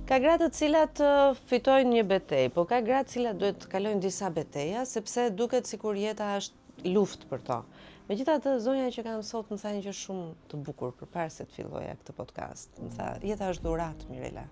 Ka gra të cilat fitojnë një betejë, po ka gra të cilat duhet të kalojnë disa beteja, sepse duket sikur jeta është luftë për to. Megjithatë, zonja që kam sot më tha një gjë shumë të bukur përpara se të filloja këtë podcast. Më tha, jeta është dhuratë, Mirela.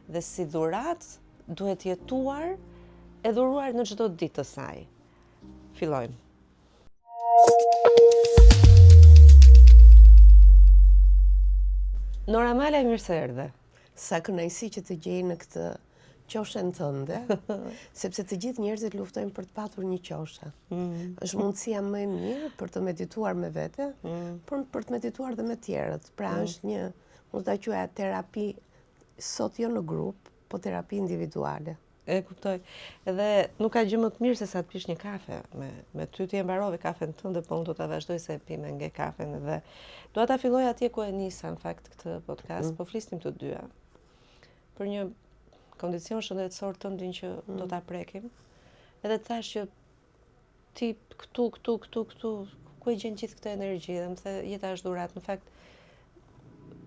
Dhe si dhuratë duhet jetuar e dhuruar në çdo ditë të saj. Fillojmë. Nora Mala, mirë se erdhe. Sa kënaqësi që të gjej në këtë qoshen tënde, sepse të gjithë njerëzit luftojnë për të patur një qoshe. Është mundësia më e mirë për të medituar me vete, por për të medituar dhe me tjerët. Pra është një, mund ta quaja terapi, sot jo në grup, po terapi individuale. E kuptoj. Edhe nuk ka gjë më të mirë se sa të pish një kafe. Me ty ti e mbarove kafen tënde, po unë do ta vazhdoj se pi me nge kafen edhe dua ta filloj atje ku e nisa në fakt këtë podcast, po flisnim të dyja për një kondicion shëndetësor tëndin që do ta prekim. Edhe të thash që ti këtu, ku e gjen gjithë këtë energji? Dhe më the jeta është dhuratë, në fakt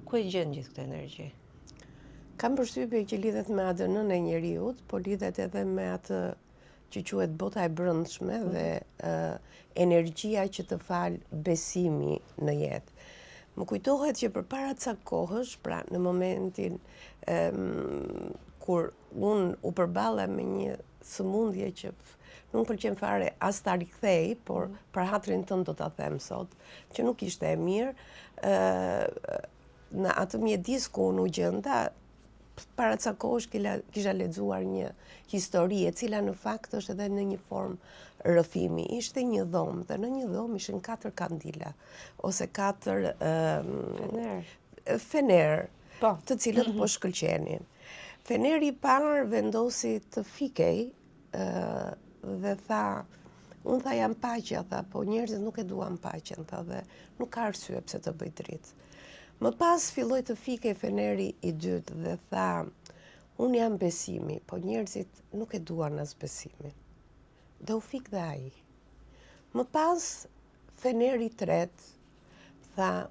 ku e gjen gjithë këtë energji? Kam përshtypje që lidhet me ADN-n e njeriut, po lidhet edhe me atë që quhet bota e brendshme dhe energjia që të fal besimi në jetë. Më kujtohet që përpara ca kohësh, pra në momentin kur unë u përballa me një sëmundje që nuk pëlqen fare as ta rikthej, por për hatrin tënd do ta them sot, që nuk ishte e mirë, në atë mjedis ku unë u gjenda, para ca kohësh kisha lexuar një histori e cila në fakt është edhe në një formë rrëfimi. Ishte një dhomë dhe në një dhomë ishin 4 kandila ose 4 fener, të cilët po shkëlqenin. Feneri i parë vendosi të fikej dhe tha, unë tha jam paqja, tha, po njerëzit nuk e duan paqen, tha, dhe nuk ka arsye pse të bëj dritë. Më pas filloi të fikej feneri i dytë dhe tha, unë jam besimi, po njerëzit nuk e duan as besimin. Dhe u fik dhe ai. Më pas feneri i tretë tha,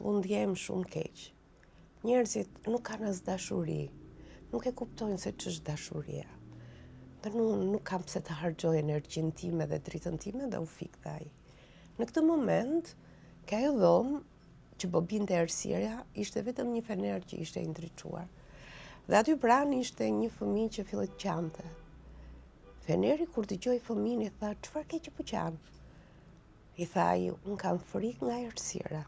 unë ndjehem shumë keq. Njerëzit nuk kanë as dashuri, nuk e kuptojnë se ç'është dashuria. Dhe nuk kam pse të harxoj energjinë time dhe dritën time, dhe u fik dhe ai. Në këtë moment, ka ajo dhomë që po binte errësirja, ishte vetëm një fener që ishte i ndriçuar. Dhe aty pranë ishte një fëmijë që filloi të qante. Feneri kur dëgjoi fëmijën i tha, çfarë ke që po qan? I tha ai, unë kam frikë nga errësira.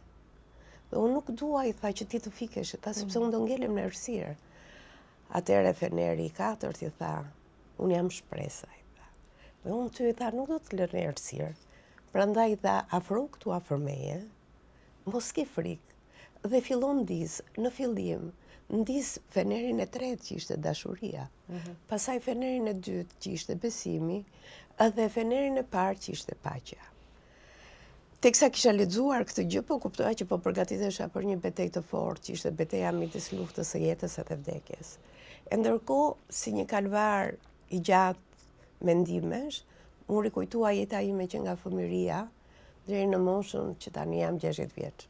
Dhe unë nuk dua, i tha, që ti të fikesh, tha, sepse unë do ngelem në errësirë. Atëherë feneri i katërt i tha, unë jam shpresa, i tha. Dhe unë ty, i tha, nuk do të lër në errësirë. Prandaj i tha, afro këtu afër meje, mos ke frikë, dhe fillon ndis, në fillim, ndis fenerin e tretë që ishte dashuria, pastaj fenerin e dytë që ishte besimi, edhe fenerin e parë që ishte paqja. Teksa kisha lexuar këtë gjë, po kuptoja që po përgatitesha për një betejë të fortë, që ishte betejë midis luftës së jetës edhe vdekjes. E ndërkohë, si një kalvar i gjatë mendimesh, unë rikujtua jeta ime që nga fëmiria deri në moshën që tani jam 60 vjeç.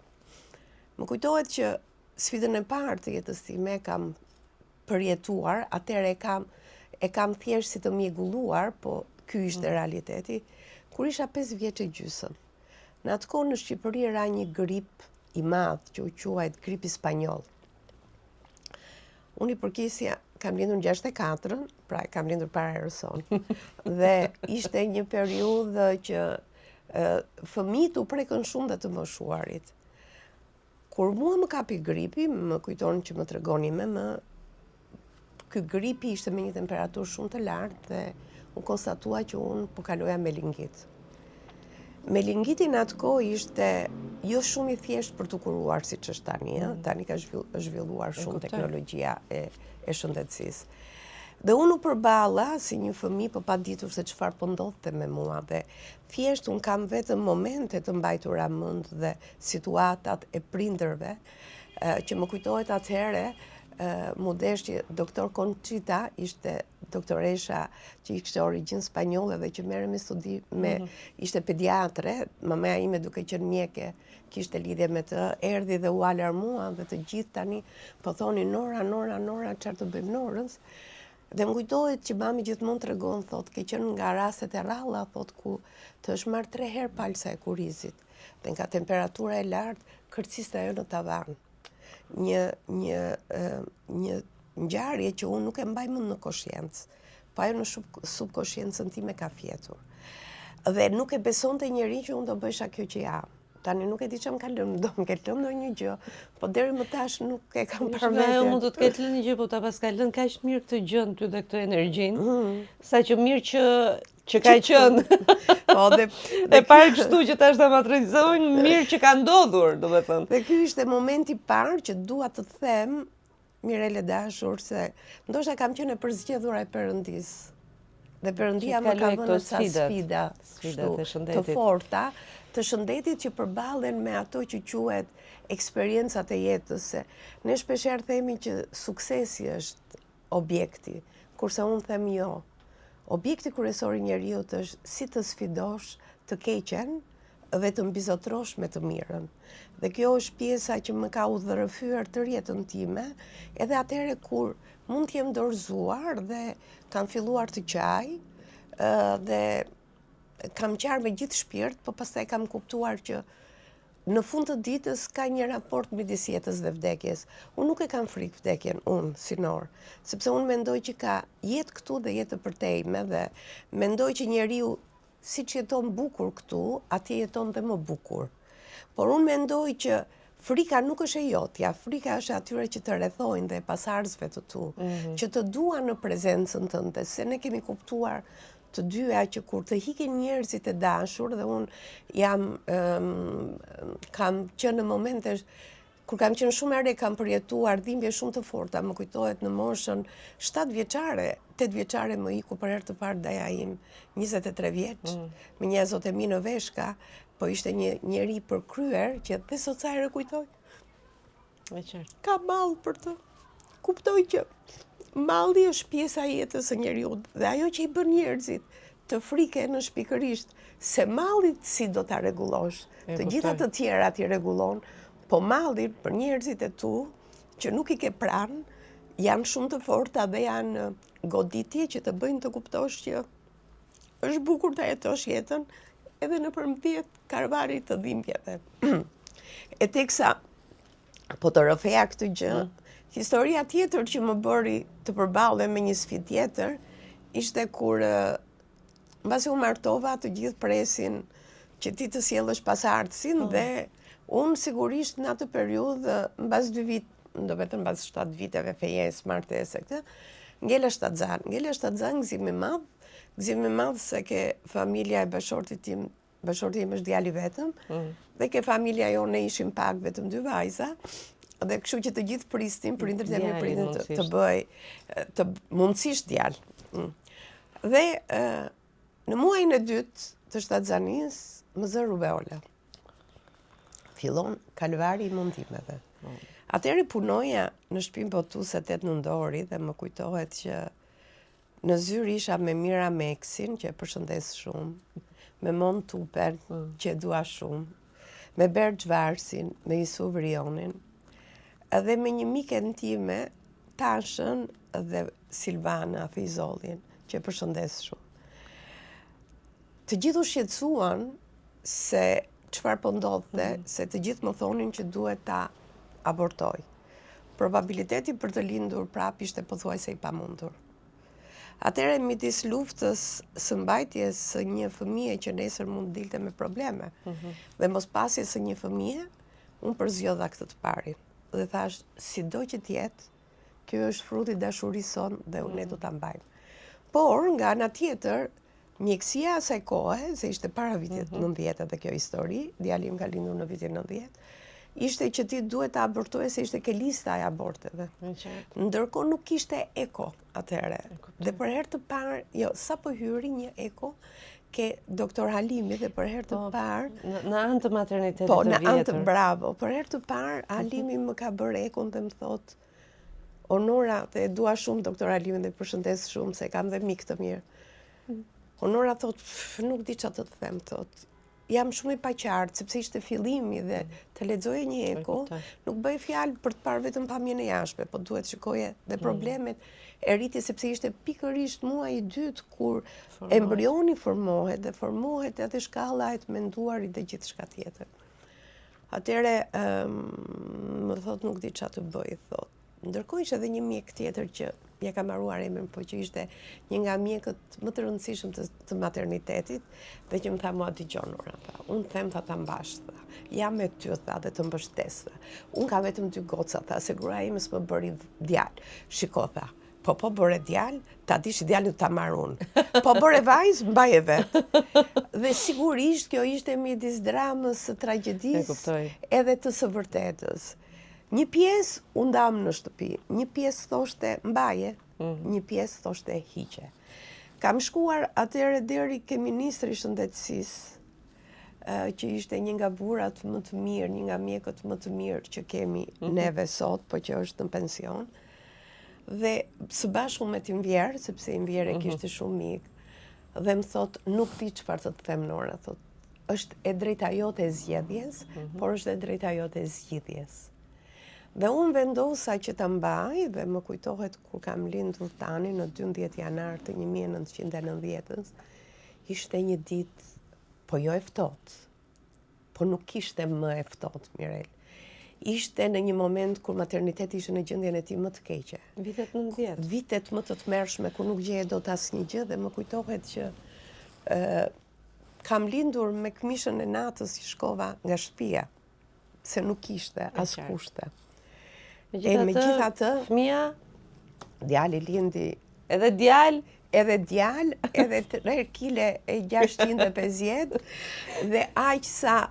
Më kujtohet që sfidën e parë të jetës time e kam përjetuar, atëherë e kam thjesht si të mjegulluar, po ky ishte realiteti, kur isha 5 vjeç e gjysmë. Në atë kohë në Shqipëri ra një grip i madh që u quajt gripi spanjoll. Unë i përkisja, kam lindur në 64, pra kam lindur para erëson. Dhe ishte një periudhë që fëmijët u prekën shumë dhe të moshuarit. Kur mua më kapi gripi, më kujton që më tregoni ky gripi ishte me një temperaturë shumë të lartë dhe u konstatua që unë po kaloja melingit. Melingiti në atë kohë ishte jo shumë i thjesht për të kuruar siç është tani, tani ka zhvilluar shumë teknologjia e shëndetësisë. Dhe unë u përballa si një fëmijë pa ditur se çfarë po ndodhte me mua dhe thjesht unë kam vetëm momente të mbajtura mend dhe situatat e prindërve që më kujtohet atëherë mu desh që doktor Conchita ishte doktoresha që ishte origjinë spanjolle dhe që merre me studi ishte pediatre, mamaja ime duke qenë mjeke, kishte lidhje me të, erdhi dhe u alarmua dhe të gjithë tani po thonin Nora, çfarë të bëjmë Norës? Dhe më kujtohet që mami gjithmonë tregon, thot, ke qenë nga rastet e rralla, thot, ku të është marrë 3 herë palsa e kurizit. Dhe nga temperatura e lartë, kërciste ajo në tavan. Një ngjarje që unë nuk e mbaj mend në koshiencë, po ajo në subkoshiencën time ka fjetur. Dhe nuk e besonte njeri që unë do bëjsha kjo që jam. Tani nuk e di që më ka lënë, do më ketë lënë ndonjë gjë, po deri më tash nuk e kam parë veten. Ajo mund të të ketë lënë një gjë, po ta pas ka lënë kaq mirë këtë gjën ty dhe këtë energjinë, sa që mirë që ka qenë. Po dhe parë kështu që tash ta matrizojnë, mirë që ka ndodhur, domethënë. Dhe ky ishte momenti i parë që dua të them, Mirele dashur, se ndoshta kam qenë e përzgjedhura e Perëndis. Dhe Perëndia më ka dhënë sa sfida të forta, të shëndetit që përballen me ato që quhet eksperiencat e jetës. Se ne shpeshherë themi që suksesi është objekti, kurse unë them jo. Objekti kryesor i njeriut është si të sfidosh të keqen dhe të mbizotrosh me të mirën. Dhe kjo është pjesa që më ka udhërëfyer tërë jetën time, edhe atëherë kur mund të jem dorëzuar dhe kam filluar të qaj, dhe kam qarë me gjithë shpirt, po pastaj kam kuptuar që në fund të ditës ka një raport midis jetës dhe vdekjes. Unë nuk e kam frikë vdekjen, unë, si Nor, sepse unë mendoj që ka jetë këtu dhe jetë të përtejme, dhe mendoj që njeriu si që jeton bukur këtu, atje jeton dhe më bukur. Por unë mendoj që frika nuk është e jotja, frika është atyre që të rrethojnë dhe pasardhësve të tu, që të duan në prezencën tënde, se ne kemi kuptuar të dyja që kur të hikin njerëzit e dashur, dhe unë kam qenë në momente, kur kam qenë shumë herë kam përjetuar dhimbje shumë të forta, më kujtohet në moshën 7 vjeçare, 8 vjeçare më iku për herë të parë daja im, 23 vjeç, me një zotëmi në veshka, po ishte një njeri përkryer që dhe sot sa herë kujtoj. Ka mall për të. Kuptoj që malli është pjesa e jetës së njeriut dhe ajo që i bën njerëzit të friken është pikërisht se malli si do ta rregullosh. Të gjitha të tjerat i rregullon, po malli për njerëzit e tu që nuk i ke pranë janë shumë të forta dhe janë goditje që të bëjnë të kuptosh që është bukur ta jetosh jetën edhe në përmjet karvarit të dhimbjeve. E teksa, po të rrëfeja këtë gjë, historia tjetër që më bëri të përballem me një sfidë tjetër, ishte kur mbasi u martova, të gjithë presin që ti të sjellësh pasardhësin dhe unë sigurisht në atë periudhë, mbas 2 vit, do vetëm mbas 7 viteve fejes, martese këtë, ngela shtatzan. Ngela shtatzan gëzim i madh se ke familja e bashortit tim është djali vetëm, dhe ke familja jonë ne ishim pak vetëm 2 vajza, dhe kështu që të gjithë pristin, prindërit e mi pritin të bëj, të mundësisht djalë. Dhe në muajin e 2 të shtatzanis, më zë rubeola. Fillon kalvari i mundimeve. Atëherë punoja në shtëpinë botuese 8 nëntori dhe më kujtohet që në zyrë isha me Mira Meksin, që e përshëndes shumë, me Mon Tupen, që e dua shumë, me Bergj Varsin, me Isu Vrionin, edhe me një miken time, Tashën dhe Silvana Fizolin, që e përshëndes shumë. Të gjithë u shqetësuan se çfarë po ndodhte, se të gjithë më thonin që duhet ta abortoj. Probabiliteti për të lindur prap ishte pothuajse i pamundur. Atëherë midis luftës së mbajtjes së një fëmije që nesër mund dilte me probleme dhe mos pasjes së një fëmije, unë përzgjodha këtë të parin. Dhe thash, sido që t'jetë, kjo është fruti dashurisë sonë dhe unë ne do ta mbajmë. Por, nga ana tjetër, mjekësia asaj kohe, se ishte para vitit 90 dhe kjo histori, djali im ka lindur në vitin 90, ishte që ti duhet të abortoje se ishte ke lista e aborteve. Ndërkohë nuk ishte eko atëherë. Dhe për herë të parë, jo, sa po hyri një eko ke doktor Halimi dhe për herë të parë... Në anë të maternitetit të vjetër. Po, në anë të bravo. Për herë të parë, Halimi më ka bërë ekon dhe më thotë, Onora, dhe e dua shumë doktor Alimin dhe përshëndes shumë se kam dhe mik të mirë. Onora thot, nuk di çfarë të them, thot. Jam shumë i paqartë, sepse ishte fillimi dhe të lexoje një eko, nuk bëj fjalë për të parë vetëm pamjen e jashtme, po duhet shikoje dhe problemet e rritjes, sepse ishte pikërisht muaji i dytë kur embrioni formohet dhe formohet edhe shkalla e të menduarit dhe gjithçka tjetër. Atëre më thot nuk di çfarë të bëj, thot. Ndërkohë ishte edhe një mjek tjetër që ja kam harruar emrin, po që ishte një nga mjekët më të rëndësishëm të maternitetit dhe që më tha mua dëgjon Nora, unë them ta mbash, jam me ty, tha, dhe të mbështes, tha. Unë ka vetëm 2 goca, tha, se gruaja ime s'më bëri djalë. Shiko, tha, po bëre djalë, ta dish djalin ta marr unë. Po bëre vajzë, mbaje vetë. Dhe sigurisht kjo ishte midis dramës, së tragjedisë edhe të së vërtetës. Një pjesë u ndam në shtëpi, një pjesë thoshte mbaje, një pjesë thoshte hiqe. Kam shkuar atëherë deri ke ministri i shëndetësisë, që ishte një nga burrat më të mirë, një nga mjekët më të mirë që kemi neve sot, po që është në pension. Dhe së bashku me Tinvjer, sepse Tinvjer e kishte shumë mik, dhe më thot, nuk di çfarë të them Nora, thot, është e drejta jote e zgjedhjes, por është e drejta jote e zgjidhjes. Dhe unë vendosa që ta mbaj dhe më kujtohet kur kam lindur tani në 12 janar të 1990-s, ishte një ditë, po jo e ftohtë, po nuk ishte më e ftohtë, Mirel. Ishte në një moment kur materniteti ishte në gjendjen e tij më të keqe. Vitet 90. Vitet më të tmerrshme kur nuk gjeje dot asnjë gjë dhe më kujtohet që kam lindur me këmishën e natës që shkova nga shtëpia, se nuk ishte as kushte. Megjithatë, fëmia, djali lindi edhe djalë, edhe 3 kile e 650 dhe aq sa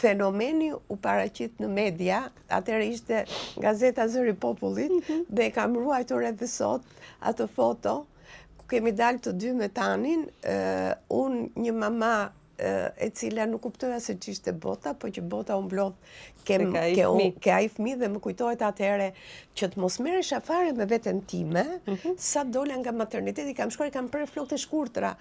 fenomeni u paraqit në media, atëherë ishte gazeta Zëri i Popullit dhe kam ruajtur edhe sot atë foto ku kemi dalë të dy me Tanin, unë një mama e cila nuk kuptoja se ç'ishte bota, po që bota u mblodh ke ai fëmijë dhe më kujtohet atëherë që të mos merresha fare me veten time, sa dola nga materniteti, kam shkuar, kam prerë flokë të shkurtra.